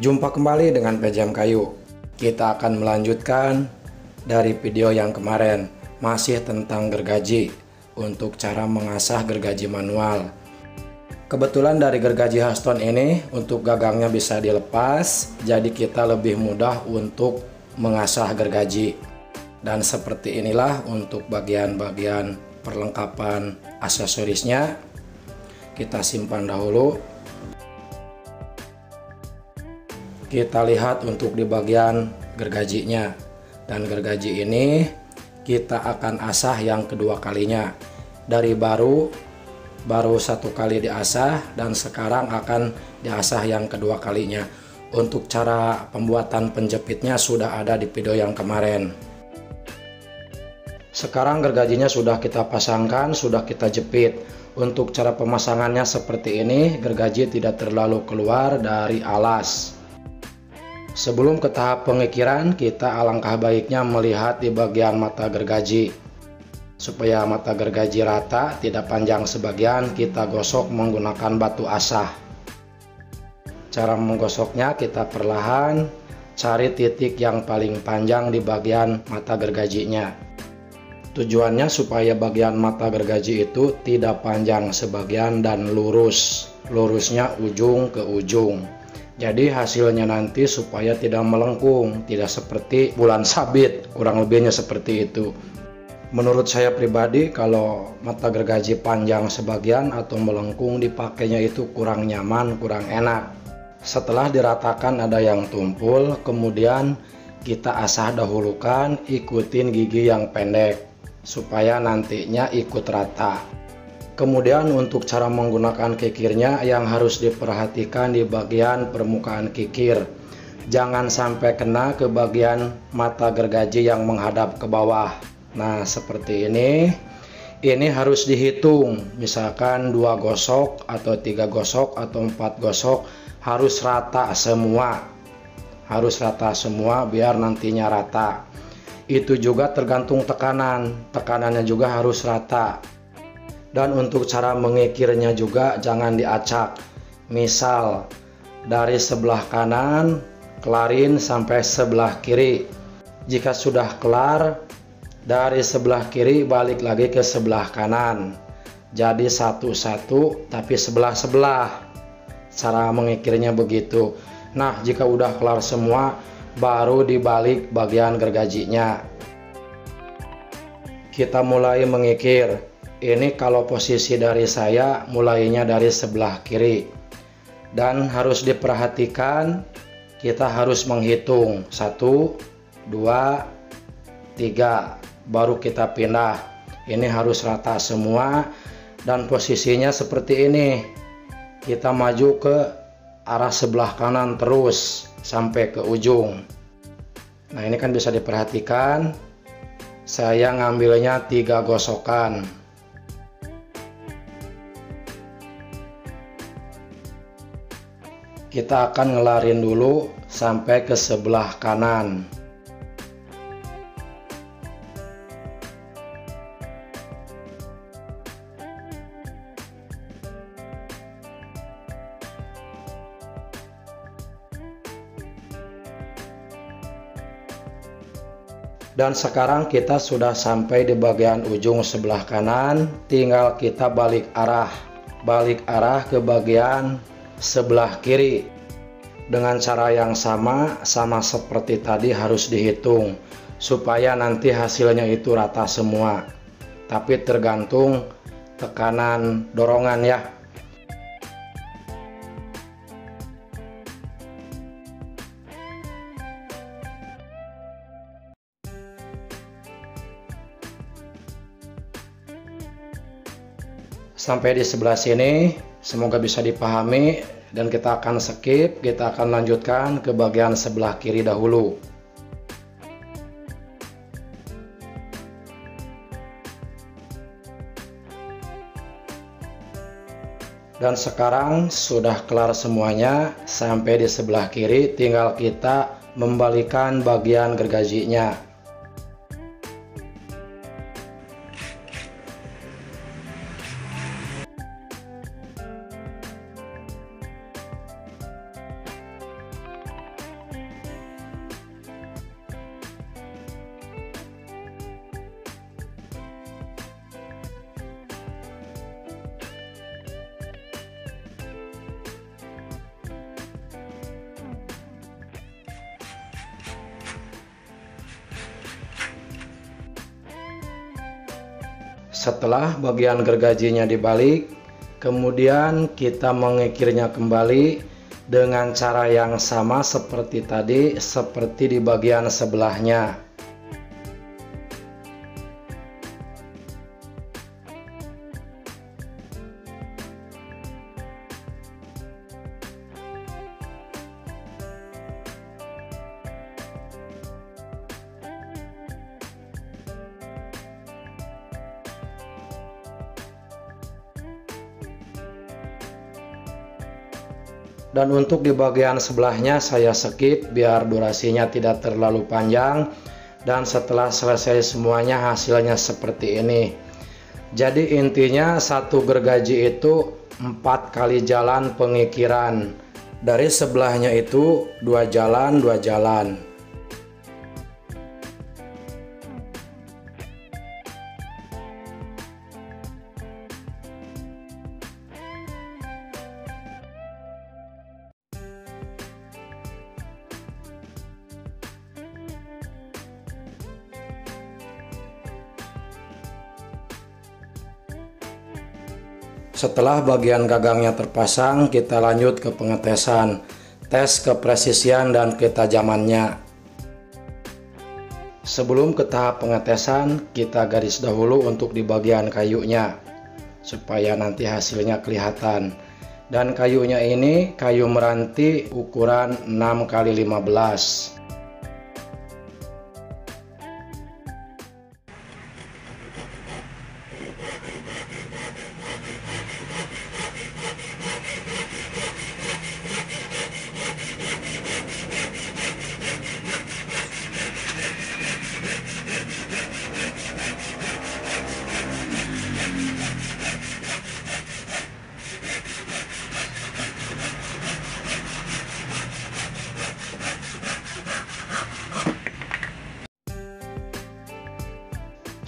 Jumpa kembali dengan PJM Kayu. Kita akan melanjutkan dari video yang kemarin, masih tentang gergaji, untuk cara mengasah gergaji manual. Kebetulan dari gergaji Haston ini untuk gagangnya bisa dilepas, jadi kita lebih mudah untuk mengasah gergaji. Dan seperti inilah untuk bagian-bagian perlengkapan aksesorisnya. Kita simpan dahulu. Kita lihat untuk di bagian gergajinya, dan gergaji ini kita akan asah yang kedua kalinya. Dari baru satu kali diasah, dan sekarang akan diasah yang kedua kalinya. Untuk cara pembuatan penjepitnya sudah ada di video yang kemarin. Sekarang gergajinya sudah kita pasangkan, sudah kita jepit. Untuk cara pemasangannya seperti ini, gergaji tidak terlalu keluar dari alas. Sebelum ke tahap pengikiran, kita alangkah baiknya melihat di bagian mata gergaji. Supaya mata gergaji rata, tidak panjang sebagian, kita gosok menggunakan batu asah. Cara menggosoknya kita perlahan, cari titik yang paling panjang di bagian mata gergajinya. Tujuannya supaya bagian mata gergaji itu tidak panjang sebagian dan lurus. Lurusnya ujung ke ujung. Jadi hasilnya nanti supaya tidak melengkung, tidak seperti bulan sabit, kurang lebihnya seperti itu. Menurut saya pribadi, kalau mata gergaji panjang sebagian atau melengkung, dipakainya itu kurang nyaman, kurang enak. Setelah diratakan ada yang tumpul, kemudian kita asah dahulukan, ikutin gigi yang pendek supaya nantinya ikut rata. Kemudian untuk cara menggunakan kikirnya yang harus diperhatikan di bagian permukaan kikir. Jangan sampai kena ke bagian mata gergaji yang menghadap ke bawah. Nah, seperti ini. Ini harus dihitung. Misalkan 2 gosok atau 3 gosok atau 4 gosok, harus rata semua. Harus rata semua biar nantinya rata. Itu juga tergantung tekanan. Tekanannya juga harus rata. Dan untuk cara mengikirnya juga jangan diacak. Misal dari sebelah kanan kelarin sampai sebelah kiri. Jika sudah kelar, dari sebelah kiri balik lagi ke sebelah kanan. Jadi satu-satu tapi sebelah-sebelah. Cara mengikirnya begitu. Nah, jika udah kelar semua, baru dibalik bagian gergajinya. Kita mulai mengikir. Ini kalau posisi dari saya mulainya dari sebelah kiri. Dan harus diperhatikan, kita harus menghitung 1, 2, 3, baru kita pindah. Ini harus rata semua dan posisinya seperti ini. Kita maju ke arah sebelah kanan terus sampai ke ujung. Nah, ini kan bisa diperhatikan. Saya ngambilnya 3 gosokan. Kita akan ngelarin dulu sampai ke sebelah kanan. Dan sekarang kita sudah sampai di bagian ujung sebelah kanan, tinggal kita balik arah ke bagian sebelah kiri. Dengan cara yang sama seperti tadi harus dihitung supaya nanti hasilnya itu rata semua. Tapi tergantung tekanan dorongan ya. Sampai di sebelah sini, semoga bisa dipahami, dan kita akan skip, kita akan lanjutkan ke bagian sebelah kiri dahulu. Dan sekarang sudah kelar semuanya, sampai di sebelah kiri, tinggal kita membalikan bagian gergajinya. Setelah bagian gergajinya dibalik, kemudian kita mengikirnya kembali dengan cara yang sama seperti tadi, seperti di bagian sebelahnya. Dan untuk di bagian sebelahnya saya skip biar durasinya tidak terlalu panjang. Dan setelah selesai semuanya hasilnya seperti ini. Jadi intinya satu gergaji itu 4 kali jalan pengikiran. Dari sebelahnya itu 2 jalan 2 jalan. Setelah bagian gagangnya terpasang, kita lanjut ke pengetesan, tes kepresisian dan ketajamannya. Sebelum ke tahap pengetesan, kita garis dahulu untuk di bagian kayunya, supaya nanti hasilnya kelihatan. Dan kayunya ini kayu meranti ukuran 6x15.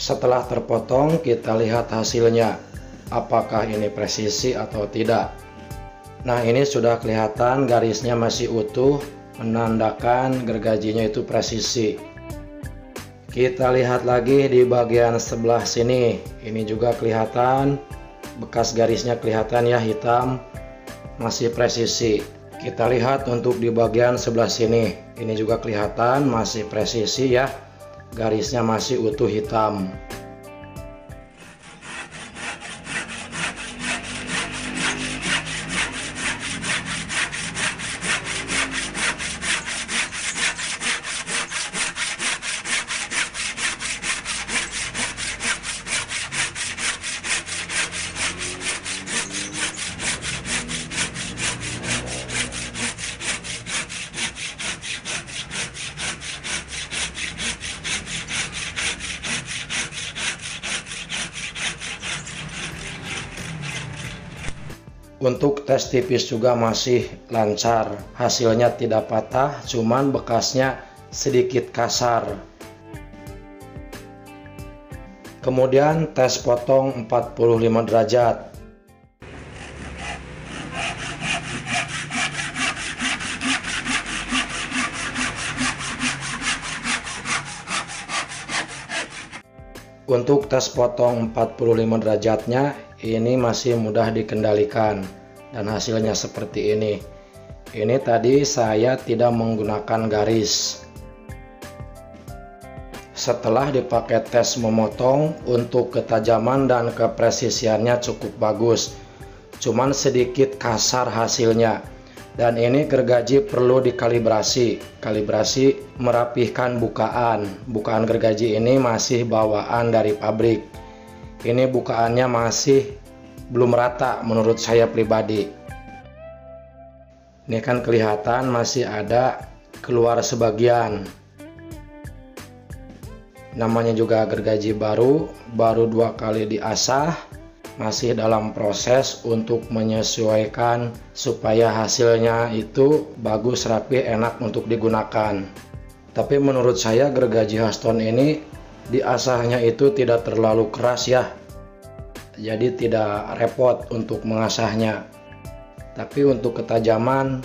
Setelah terpotong, kita lihat hasilnya, apakah ini presisi atau tidak. Nah, ini sudah kelihatan garisnya masih utuh, menandakan gergajinya itu presisi. Kita lihat lagi di bagian sebelah sini, ini juga kelihatan, bekas garisnya kelihatan ya, hitam, masih presisi. Kita lihat untuk di bagian sebelah sini, ini juga kelihatan masih presisi ya. Garisnya masih utuh hitam. Untuk tes tipis juga masih lancar, hasilnya tidak patah, cuman bekasnya sedikit kasar. Kemudian tes potong 45 derajat. Untuk tes potong 45 derajatnya ini masih mudah dikendalikan dan hasilnya seperti ini. Ini tadi saya tidak menggunakan garis. Setelah dipakai tes memotong, untuk ketajaman dan kepresisiannya cukup bagus. Cuman sedikit kasar hasilnya. Dan ini gergaji perlu dikalibrasi. Kalibrasi merapihkan bukaan. Bukaan gergaji ini masih bawaan dari pabrik. Ini bukaannya masih belum rata menurut saya pribadi. Ini kan kelihatan masih ada keluar sebagian. Namanya juga gergaji baru 2 kali diasah, masih dalam proses untuk menyesuaikan supaya hasilnya itu bagus, rapi, enak untuk digunakan. Tapi menurut saya gergaji Haston ini diasahnya itu tidak terlalu keras ya, jadi tidak repot untuk mengasahnya. Tapi untuk ketajaman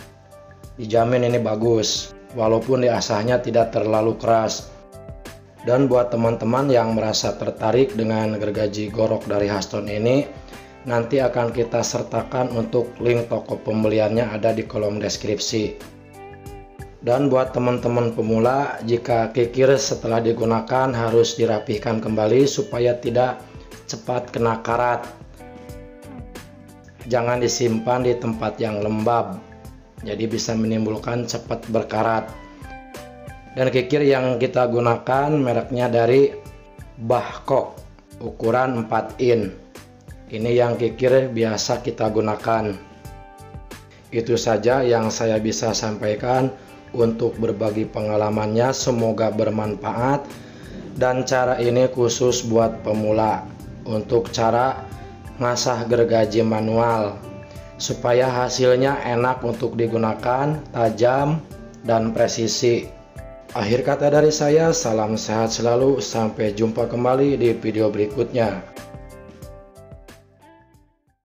dijamin ini bagus, walaupun diasahnya tidak terlalu keras. Dan buat teman-teman yang merasa tertarik dengan gergaji Gorok dari Haston ini, nanti akan kita sertakan untuk link toko pembeliannya ada di kolom deskripsi. Dan buat teman-teman pemula, jika kikir setelah digunakan harus dirapihkan kembali supaya tidak cepat kena karat. Jangan disimpan di tempat yang lembab, jadi bisa menimbulkan cepat berkarat. Dan kikir yang kita gunakan mereknya dari Bahco, ukuran 4 in. Ini yang kikir biasa kita gunakan. Itu saja yang saya bisa sampaikan untuk berbagi pengalamannya, semoga bermanfaat. Dan cara ini khusus buat pemula, untuk cara ngasah gergaji manual, supaya hasilnya enak untuk digunakan, tajam dan presisi. Akhir kata dari saya, salam sehat selalu, sampai jumpa kembali di video berikutnya.